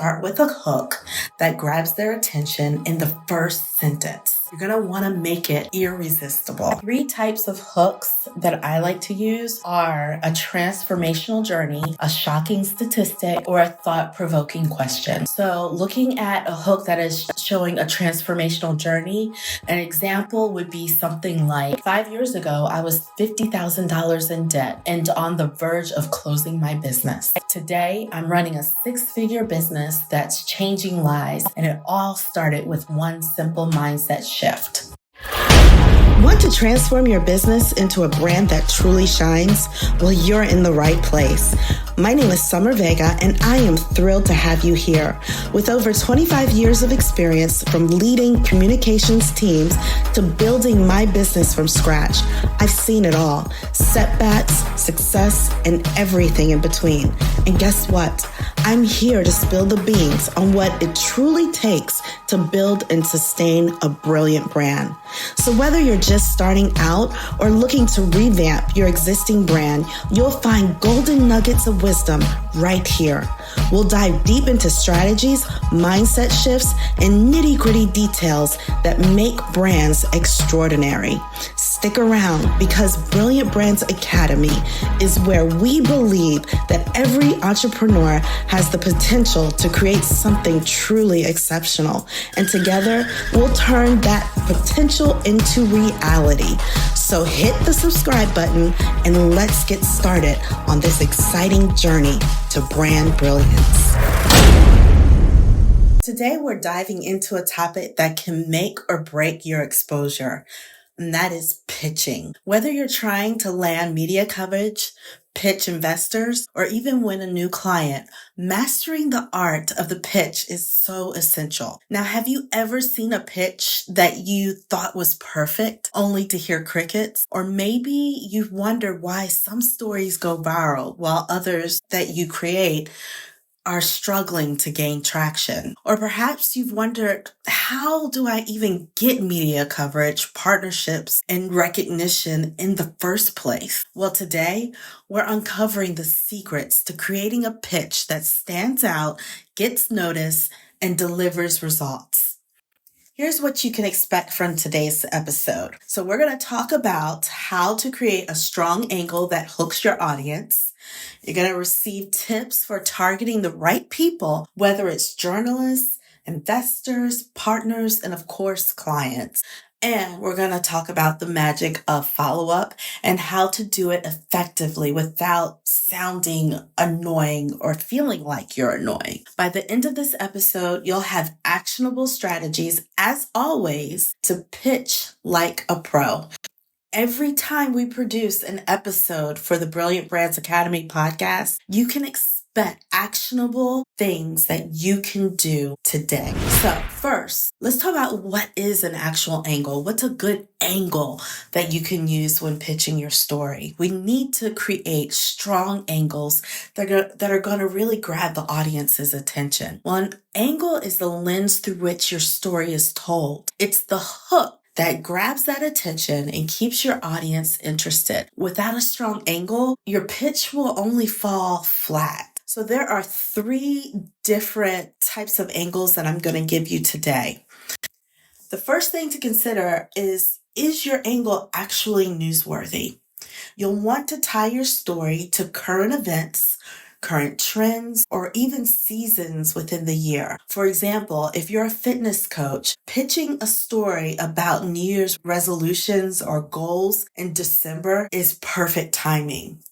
Start with a hook that grabs their attention in the first sentence. You're going to want to make it irresistible. 3 types of hooks that I like to use are a transformational journey, a shocking statistic, or a thought-provoking question. So looking at a hook that is showing a transformational journey, an example would be something like, 5 years ago, I was $50,000 in debt and on the verge of closing my business. Today, I'm running a 6-figure business that's changing lives, and it all started with one simple mindset shift. Want to transform your business into a brand that truly shines? Well, you're in the right place. My name is Summer Vega, and I am thrilled to have you here. With over 25 years of experience from leading communications teams to building my business from scratch, I've seen it all. Setbacks, success, and everything in between. And guess what? I'm here to spill the beans on what it truly takes to build and sustain a brilliant brand. So whether you're just starting out or looking to revamp your existing brand, you'll find golden nuggets of wisdom right here. We'll dive deep into strategies, mindset shifts, and nitty-gritty details that make brands extraordinary. Stick around, because Brilliant Brands Academy is where we believe that every entrepreneur has the potential to create something truly exceptional. And together, we'll turn that potential into reality. So hit the subscribe button and let's get started on this exciting journey to brand brilliance. Today, we're diving into a topic that can make or break your exposure, and that is pitching. Whether you're trying to land media coverage, pitch investors, or even win a new client, mastering the art of the pitch is so essential. Now, have you ever seen a pitch that you thought was perfect only to hear crickets? Or maybe you've wondered why some stories go viral while others that you create are struggling to gain traction. Or perhaps you've wondered, how do I even get media coverage, partnerships, and recognition in the first place? Well, today we're uncovering the secrets to creating a pitch that stands out, gets noticed, and delivers results. Here's what you can expect from today's episode. So we're going to talk about how to create a strong angle that hooks your audience. You're going to receive tips for targeting the right people, whether it's journalists, investors, partners, and of course, clients. And we're going to talk about the magic of follow-up and how to do it effectively without sounding annoying or feeling like you're annoying. By the end of this episode, you'll have actionable strategies, as always, to pitch like a pro. Every time we produce an episode for the Brilliant Brands Academy podcast, you can expect actionable things that you can do today. So first, let's talk about what is an actual angle. What's a good angle that you can use when pitching your story? We need to create strong angles that are going to really grab the audience's attention. Well, an angle is the lens through which your story is told. It's the hook that grabs that attention and keeps your audience interested. Without a strong angle, your pitch will only fall flat. So there are 3 different types of angles that I'm going to give you today. The first thing to consider is your angle actually newsworthy? You'll want to tie your story to current events, current trends, or even seasons within the year. For example, if you're a fitness coach, pitching a story about New Year's resolutions or goals in December is perfect timing.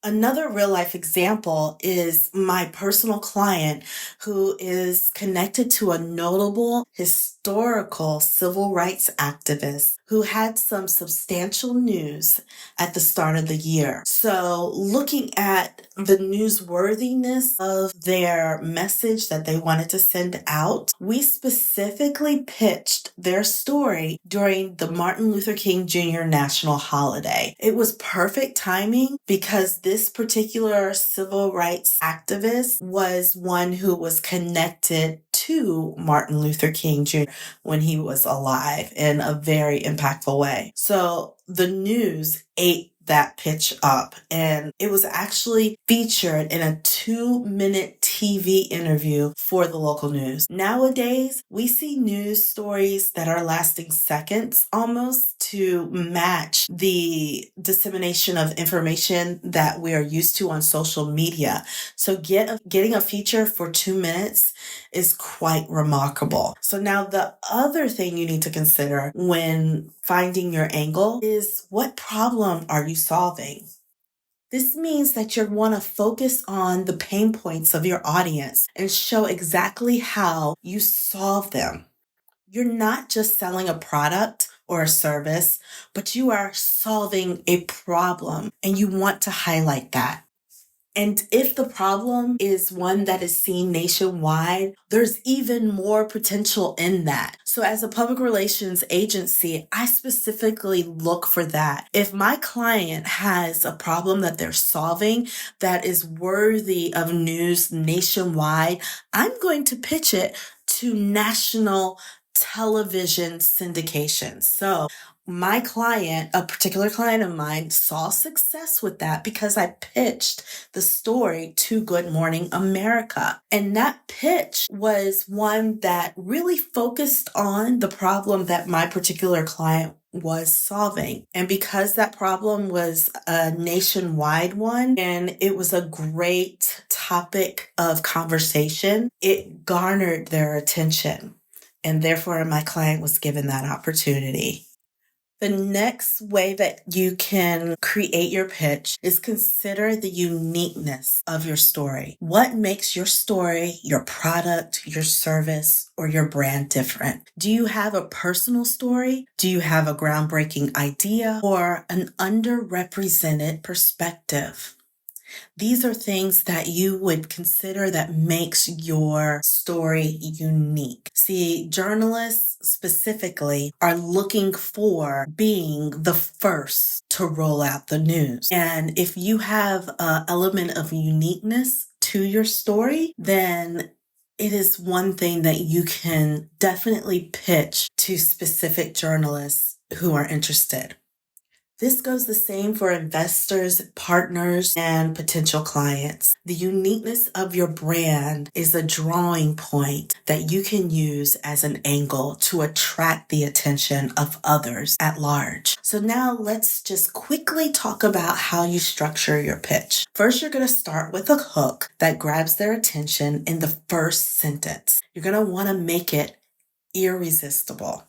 Another real life example is my personal client who is connected to a notable historical civil rights activist who had some substantial news at the start of the year. So looking at the newsworthiness of their message that they wanted to send out, we specifically pitched their story during the Martin Luther King Jr. national holiday. It was perfect timing because this particular civil rights activist was one who was connected to Martin Luther King Jr. when he was alive in a very impactful way. So the news ate that pitch up, and it was actually featured in a 2-minute TV interview for the local news. Nowadays, we see news stories that are lasting seconds almost to match the dissemination of information that we are used to on social media. So getting a feature for 2 minutes is quite remarkable. So now the other thing you need to consider when finding your angle is, what problem are you solving? This means that you want to focus on the pain points of your audience and show exactly how you solve them. You're not just selling a product or a service, but you are solving a problem, and you want to highlight that. And if the problem is one that is seen nationwide, there's even more potential in that. So as a public relations agency, I specifically look for that. If my client has a problem that they're solving that is worthy of news nationwide, I'm going to pitch it to national television syndications. So my client, a particular client of mine, saw success with that because I pitched the story to Good Morning America. And that pitch was one that really focused on the problem that my particular client was solving. And because that problem was a nationwide one and it was a great topic of conversation, it garnered their attention. And therefore, my client was given that opportunity. The next way that you can create your pitch is consider the uniqueness of your story. What makes your story, your product, your service, or your brand different? Do you have a personal story? Do you have a groundbreaking idea or an underrepresented perspective? These are things that you would consider that makes your story unique. See, journalists specifically are looking for being the first to roll out the news. And if you have an element of uniqueness to your story, then it is one thing that you can definitely pitch to specific journalists who are interested. This goes the same for investors, partners, and potential clients. The uniqueness of your brand is a drawing point that you can use as an angle to attract the attention of others at large. So now let's just quickly talk about how you structure your pitch. First, you're going to start with a hook that grabs their attention in the first sentence. You're going to want to make it irresistible.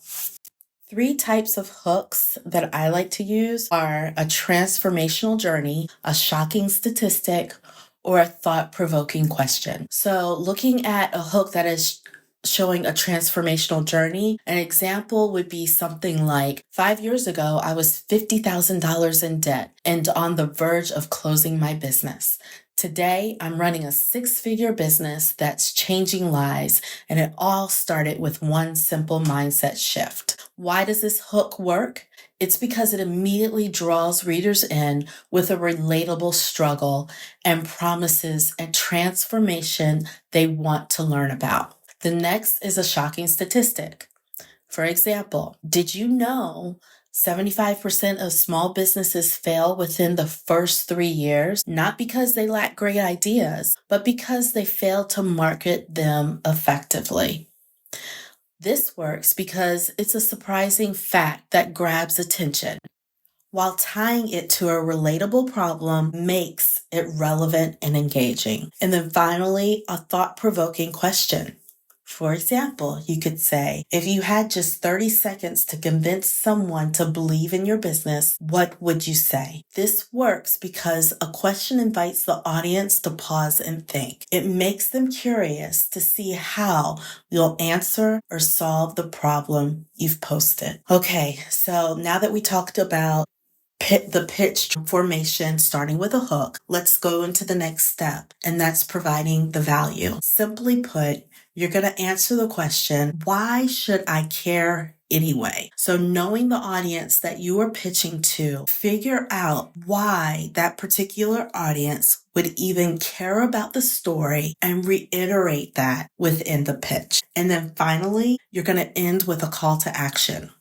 3 types of hooks that I like to use are a transformational journey, a shocking statistic, or a thought-provoking question. So looking at a hook that is showing a transformational journey, an example would be something like, 5 years ago, I was $50,000 in debt and on the verge of closing my business. Today, I'm running a 6-figure business that's changing lives, and it all started with one simple mindset shift. Why does this hook work? It's because it immediately draws readers in with a relatable struggle and promises a transformation they want to learn about. The next is a shocking statistic. For example, did you know 75% of small businesses fail within the first 3 years, not because they lack great ideas, but because they fail to market them effectively? This works because it's a surprising fact that grabs attention, while tying it to a relatable problem makes it relevant and engaging. And then finally, a thought-provoking question. For example, you could say, if you had just 30 seconds to convince someone to believe in your business, what would you say? This works because a question invites the audience to pause and think. It makes them curious to see how you'll answer or solve the problem you've posted. Okay, so now that we talked about the pitch formation starting with a hook, let's go into the next step, and that's providing the value. Simply put, you're going to answer the question, why should I care anyway? So knowing the audience that you are pitching to, figure out why that particular audience would even care about the story and reiterate that within the pitch. And then finally, you're going to end with a call to action.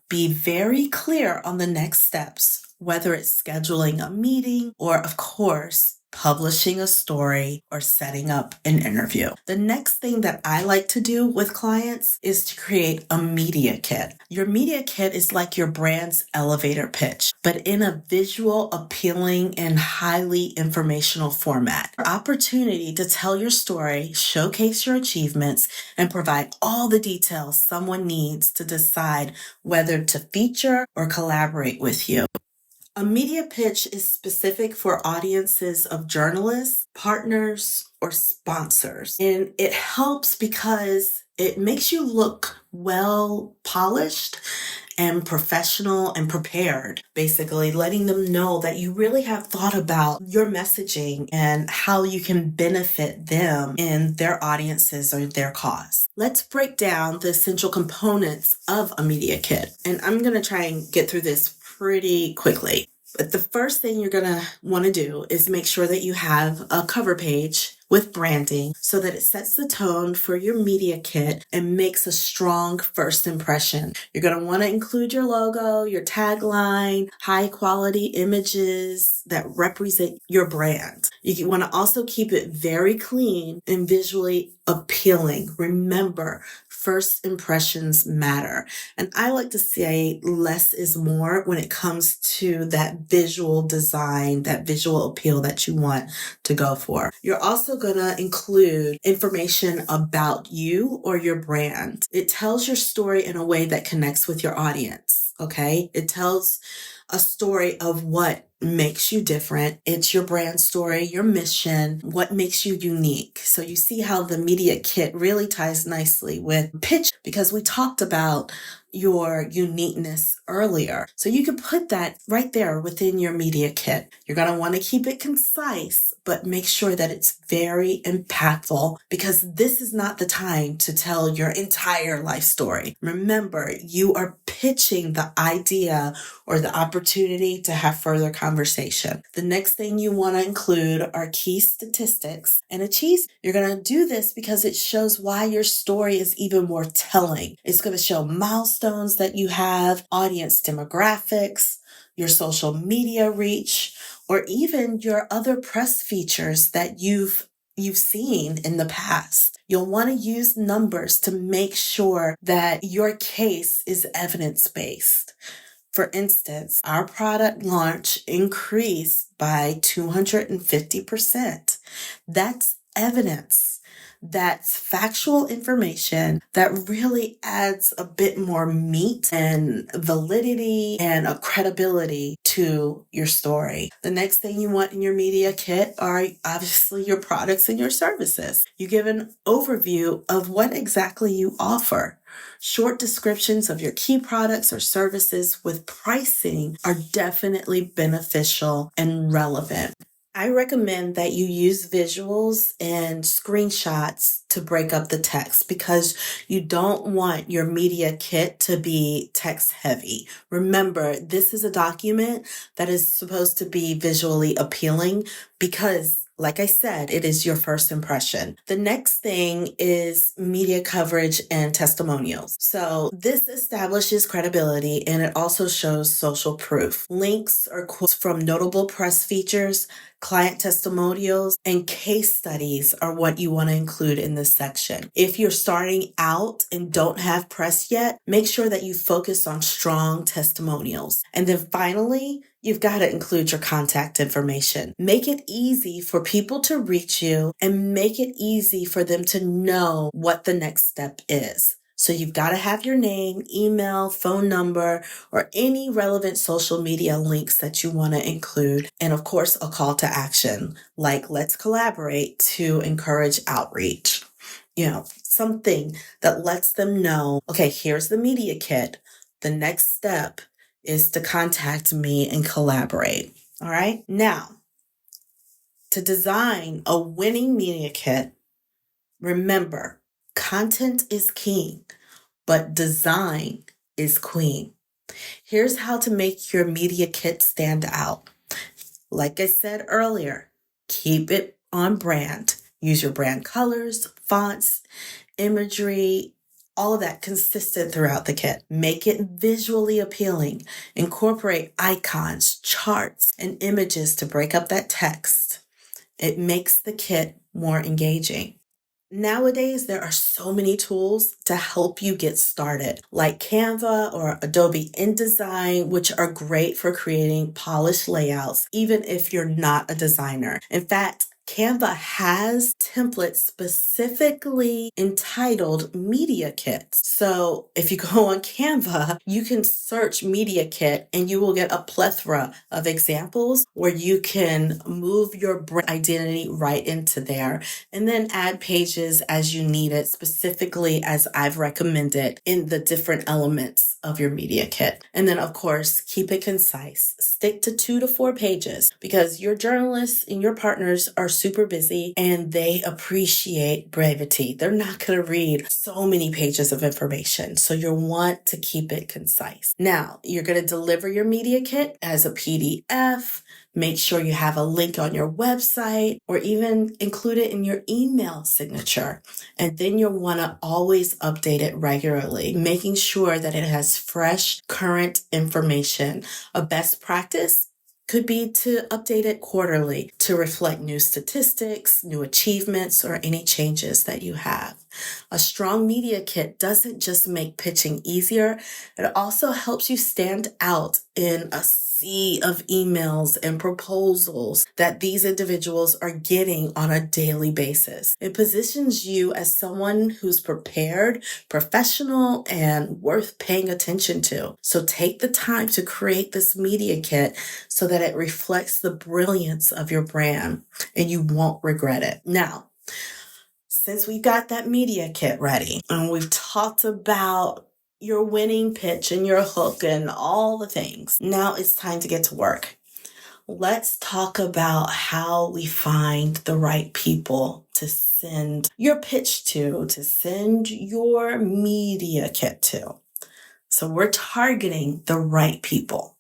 Be very clear on the next steps. whether it's scheduling a meeting or, of course, publishing a story or setting up an interview. The next thing that I like to do with clients is to create a media kit. Your media kit is like your brand's elevator pitch, but in a visual, appealing, and highly informational format. Opportunity to tell your story, showcase your achievements, and provide all the details someone needs to decide whether to feature or collaborate with you. A media pitch is specific for audiences of journalists, partners, or sponsors. And it helps because it makes you look well polished and professional and prepared, basically letting them know that you really have thought about your messaging and how you can benefit them in their audiences or their cause. Let's break down the essential components of a media kit. And I'm going to try and get through this pretty quickly. But the first thing you're going to want to do is make sure that you have a cover page with branding so that it sets the tone for your media kit and makes a strong first impression. You're going to want to include your logo, your tagline, high quality images that represent your brand. You want to also keep it very clean and visually appealing. Remember, first impressions matter. And I like to say less is more when it comes to that visual design, that visual appeal that you want to go for. You're also going to include information about you or your brand. It tells your story in a way that connects with your audience. Okay. It tells a story of what makes you different. It's your brand story, your mission, what makes you unique. So you see how the media kit really ties nicely with pitch because we talked about your uniqueness earlier. So you can put that right there within your media kit. You're going to want to keep it concise, but make sure that it's very impactful because this is not the time to tell your entire life story. Remember, you are pitching the idea or the opportunity to have further conversation. The next thing you want to include are key statistics and achievements. You're going to do this because it shows why your story is even more telling. It's going to show milestones that you have, audience demographics, your social media reach, or even your other press features that you've seen in the past. You'll want to use numbers to make sure that your case is evidence-based. For instance, our product launch increased by 250%. That's evidence. That's factual information that really adds a bit more meat and validity and a credibility to your story. The next thing you want in your media kit are obviously your products and your services. You give an overview of what exactly you offer. Short descriptions of your key products or services with pricing are definitely beneficial and relevant. I recommend that you use visuals and screenshots to break up the text because you don't want your media kit to be text heavy. Remember, this is a document that is supposed to be visually appealing because like I said, it is your first impression. The next thing is media coverage and testimonials. So this establishes credibility and it also shows social proof. Links or quotes from notable press features, client testimonials, and case studies are what you want to include in this section. If you're starting out and don't have press yet, make sure that you focus on strong testimonials. And then finally, you've got to include your contact information. Make it easy for people to reach you and make it easy for them to know what the next step is. So you've got to have your name, email, phone number, or any relevant social media links that you want to include. And of course, a call to action, like let's collaborate to encourage outreach. Something that lets them know, okay, here's the media kit. The next step is to contact me and collaborate. All right. Now, to design a winning media kit, remember, content is king, but design is queen. Here's how to make your media kit stand out. Like I said earlier, keep it on brand. Use your brand colors, fonts, imagery, all of that consistent throughout the kit. Make it visually appealing. Incorporate icons, charts, and images to break up that text. It makes the kit more engaging. Nowadays, there are so many tools to help you get started, like Canva or Adobe InDesign, which are great for creating polished layouts, even if you're not a designer. In fact, Canva has templates specifically entitled Media Kits. So if you go on Canva, you can search Media Kit and you will get a plethora of examples where you can move your brand identity right into there and then add pages as you need it, specifically as I've recommended in the different elements of your media kit. And then, of course, keep it concise. Stick to 2 to 4 pages because your journalists and your partners are super busy and they appreciate brevity. They're not going to read so many pages of information. So you'll want to keep it concise. Now, you're going to deliver your media kit as a PDF. Make sure you have a link on your website or even include it in your email signature. And then you'll want to always update it regularly, making sure that it has fresh, current information. A best practice could be to update it quarterly to reflect new statistics, new achievements, or any changes that you have. A strong media kit doesn't just make pitching easier, it also helps you stand out in a sea of emails and proposals that these individuals are getting on a daily basis. It positions you as someone who's prepared, professional, and worth paying attention to. So take the time to create this media kit so that it reflects the brilliance of your brand and you won't regret it. Now, since we got that media kit ready and we've talked about your winning pitch and your hook and all the things, now it's time to get to work. Let's talk about how we find the right people to send your pitch to send your media kit to. So we're targeting the right people.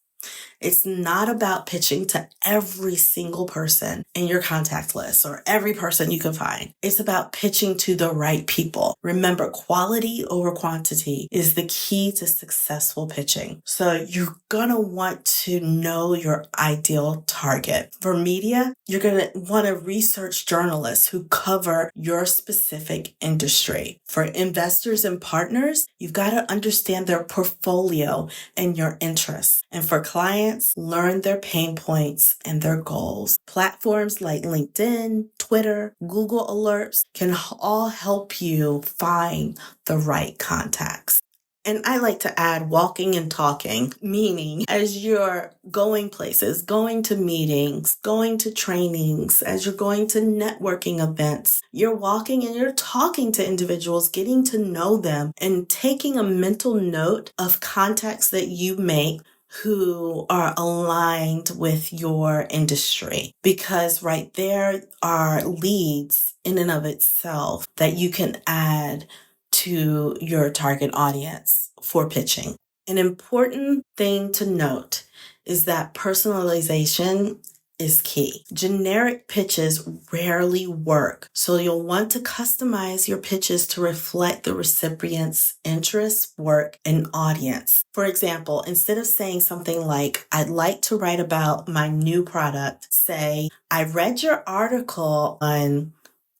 It's not about pitching to every single person in your contact list or every person you can find. It's about pitching to the right people. Remember, quality over quantity is the key to successful pitching. So you're going to want to know your ideal target. For media, you're going to want to research journalists who cover your specific industry. For investors and partners, you've got to understand their portfolio and your interests. And for clients, learn their pain points and their goals. Platforms like LinkedIn, Twitter, Google Alerts can all help you find the right contacts. And I like to add walking and talking, meaning as you're going places, going to meetings, going to trainings, as you're going to networking events, you're walking and you're talking to individuals, getting to know them and taking a mental note of contacts that you make who are aligned with your industry, because right there are leads in and of itself that you can add to your target audience for pitching. An important thing to note is that personalization is key. Generic pitches rarely work, so you'll want to customize your pitches to reflect the recipient's interests, work, and audience. For example, instead of saying something like, "I'd like to write about my new product," say, "I read your article on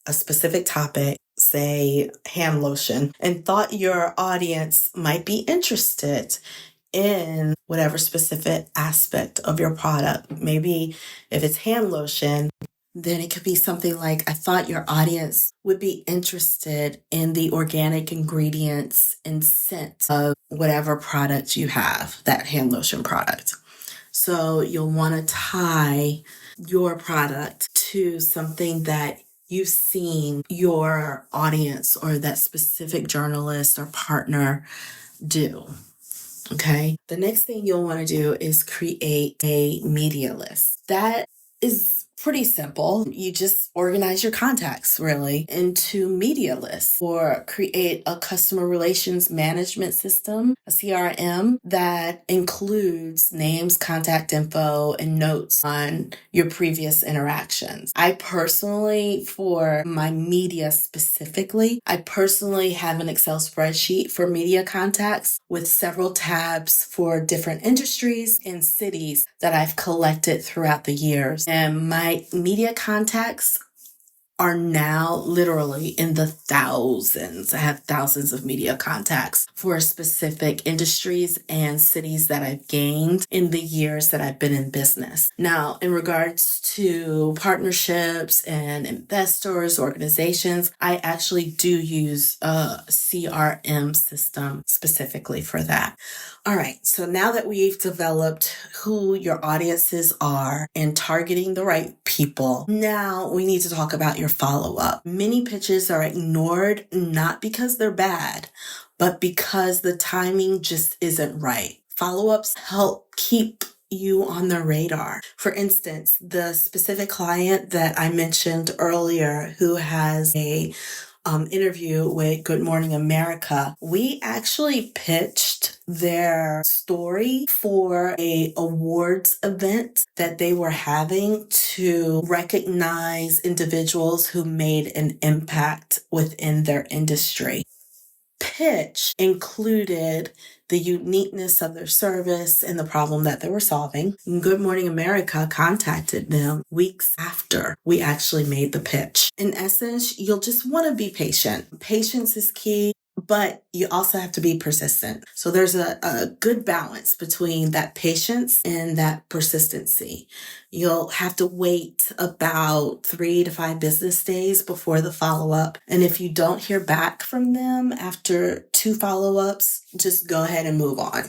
a specific topic, say hand lotion, and thought your audience might be interested in whatever specific aspect of your product." Maybe if it's hand lotion, then it could be something like, "I thought your audience would be interested in the organic ingredients and scent of whatever product you have, that hand lotion product." So you'll want to tie your product to something that you've seen your audience or that specific journalist or partner do. Okay. The next thing you'll want to do is create a media list. That is Pretty simple. You just organize your contacts really into media lists or create a customer relations management system, a CRM that includes names, contact info, and notes on your previous interactions. I personally, for my media specifically, I personally have an Excel spreadsheet for media contacts with several tabs for different industries and cities that I've collected throughout the years. And my media contacts are now literally in the thousands. I have thousands of media contacts for specific industries and cities that I've gained in the years that I've been in business. Now, in regards to partnerships and investors, organizations, I actually do use a CRM system specifically for that. All right, so now that we've developed who your audiences are and targeting the right people, now we need to talk about your follow-up. Many pitches are ignored not because they're bad, but because the timing just isn't right. Follow-ups help keep you on the radar. For instance, the specific client that I mentioned earlier who has a interview with Good Morning America, we actually pitched their story for a awards event that they were having to recognize individuals who made an impact within their industry. Pitch included the uniqueness of their service and the problem that they were solving. Good Morning America contacted them weeks after we actually made the pitch. In essence, you'll just want to be patient. Patience is key, but you also have to be persistent. So there's a good balance between that patience and that persistency. You'll have to wait about 3 to 5 business days before the follow-up. And if you don't hear back from them after 2 follow-ups, just go ahead and move on.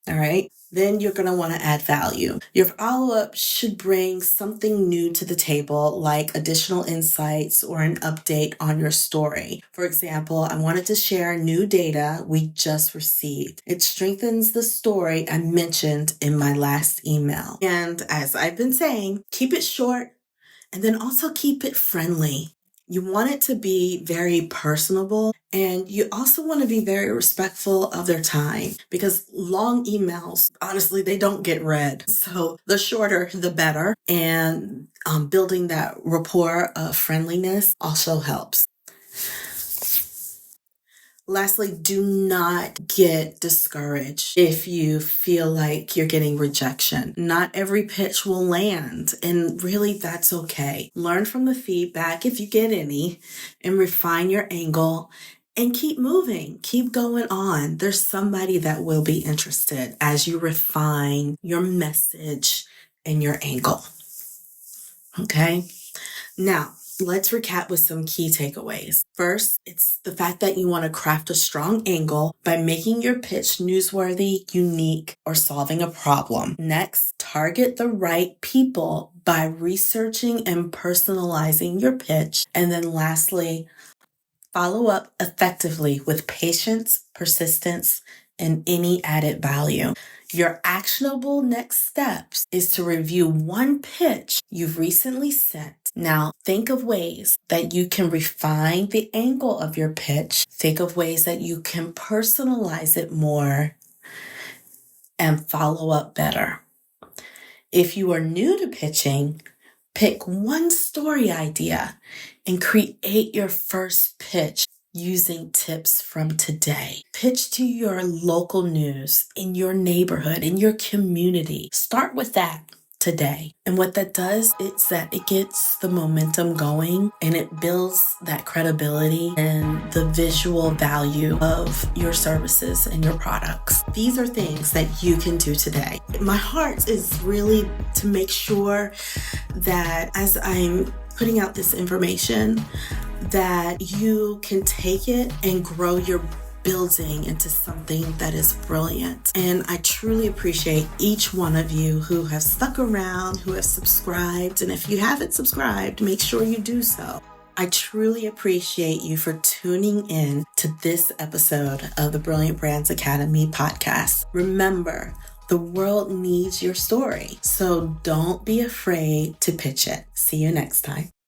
All right. Then you're going to want to add value. Your follow-up should bring something new to the table, like additional insights or an update on your story. For example, I wanted to share new data we just received. It strengthens the story I mentioned in my last email. And as I've been saying, keep it short and then also keep it friendly. You want it to be very personable, and you also want to be very respectful of their time because long emails, honestly, they don't get read. So the shorter, the better. And building that rapport of friendliness also helps. Lastly, do not get discouraged if you feel like you're getting rejection. Not every pitch will land, and really that's okay. Learn from the feedback if you get any, and refine your angle, and keep moving. Keep going on. There's somebody that will be interested as you refine your message and your angle. Okay? Now, let's recap with some key takeaways. First, it's the fact that you want to craft a strong angle by making your pitch newsworthy, unique, or solving a problem. Next, target the right people by researching and personalizing your pitch. And then lastly, follow up effectively with patience, persistence, and any added value. Your actionable next steps is to review one pitch you've recently sent. Now, think of ways that you can refine the angle of your pitch. Think of ways that you can personalize it more and follow up better. If you are new to pitching, pick one story idea and create your first pitch using tips from today. Pitch to your local news, in your neighborhood, in your community. Start with that today. And what that does is that it gets the momentum going and it builds that credibility and the visual value of your services and your products. These are things that you can do today. My heart is really to make sure that as I'm putting out this information, that you can take it and grow your building into something that is brilliant. And I truly appreciate each one of you who have stuck around, who have subscribed. And if you haven't subscribed, make sure you do so. I truly appreciate you for tuning in to this episode of the Brilliant Brands Academy podcast. Remember, the world needs your story, so don't be afraid to pitch it. See you next time.